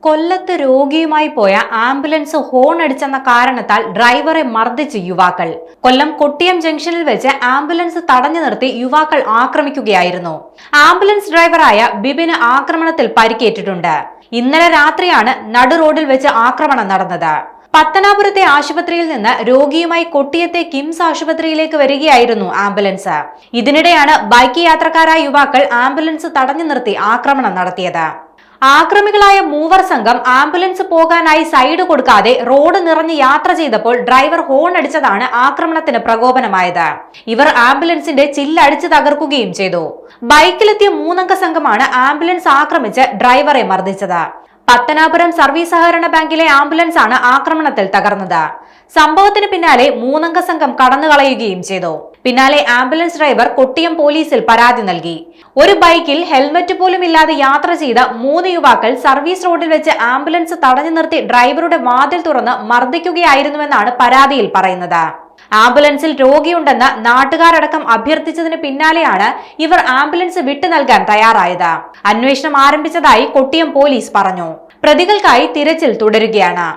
കൊല്ലത്ത് രോഗിയുമായി പോയ ആംബുലൻസ് ഹോൺ അടിച്ചെന്ന കാരണത്താൽ ഡ്രൈവറെ മർദ്ദിച്ച യുവാക്കൾ. കൊല്ലം കൊട്ടിയം ജംഗ്ഷനിൽ വെച്ച് ആംബുലൻസ് തടഞ്ഞു നിർത്തി യുവാക്കൾ ആക്രമിക്കുകയായിരുന്നു. ആംബുലൻസ് ഡ്രൈവറായ ബിബിന് ആക്രമണത്തിൽ പരിക്കേറ്റിട്ടുണ്ട്. ഇന്നലെ രാത്രിയാണ് നടു റോഡിൽ വെച്ച് ആക്രമണം നടന്നത്. പത്തനാപുരത്തെ ആശുപത്രിയിൽ നിന്ന് രോഗിയുമായി കൊട്ടിയത്തെ കിംസ് ആശുപത്രിയിലേക്ക് വരികയായിരുന്നു ആംബുലൻസ്. ഇതിനിടെയാണ് ബൈക്ക് യാത്രക്കാരായ യുവാക്കൾ ആംബുലൻസ് തടഞ്ഞു നിർത്തി ആക്രമണം നടത്തിയത്. ആക്രമികളായ മൂവർ സംഘം ആംബുലൻസ് പോകാനായി സൈഡ് കൊടുക്കാതെ റോഡ് നിറഞ്ഞ് യാത്ര ചെയ്തപ്പോൾ ഡ്രൈവർ ഹോൺ അടിച്ചതാണ് ആക്രമണത്തിന് പ്രകോപനമായത്. ഇവർ ആംബുലൻസിന്റെ ചില്ലടിച്ച് തകർക്കുകയും ചെയ്തു. ബൈക്കിലെത്തിയ 3 അംഗ സംഘമാണ് ആംബുലൻസ് ആക്രമിച്ച് ഡ്രൈവറെ മർദ്ദിച്ചത്. പത്തനാപുരം സർവീസ് സഹകരണ ബാങ്കിലെ ആംബുലൻസ് ആണ് ആക്രമണത്തിൽ തകർന്നത്. സംഭവത്തിന് പിന്നാലെ 3 അംഗ സംഘം കടന്നുകളയുകയും ചെയ്തു. പിന്നാലെ ആംബുലൻസ് ഡ്രൈവർ കൊട്ടിയം പോലീസിൽ പരാതി നൽകി. ഒരു ബൈക്കിൽ ഹെൽമറ്റ് പോലും ഇല്ലാതെ യാത്ര ചെയ്ത 3 യുവാക്കൾ സർവീസ് റോഡിൽ വെച്ച് ആംബുലൻസ് തടഞ്ഞു നിർത്തി ഡ്രൈവറുടെ വാതിൽ തുറന്ന് മർദ്ദിക്കുകയായിരുന്നുവെന്നാണ് പരാതിയിൽ പറയുന്നത്. ആംബുലൻസിൽ രോഗിയുണ്ടെന്ന് നാട്ടുകാരടക്കം അഭ്യർത്ഥിച്ചതിന് പിന്നാലെയാണ് ഇവർ ആംബുലൻസ് വിട്ടു നൽകാൻ തയ്യാറായത്. അന്വേഷണം ആരംഭിച്ചതായി കൊട്ടിയം പോലീസ് പറഞ്ഞു. പ്രതികൾക്കായി തിരച്ചിൽ തുടരുകയാണ്.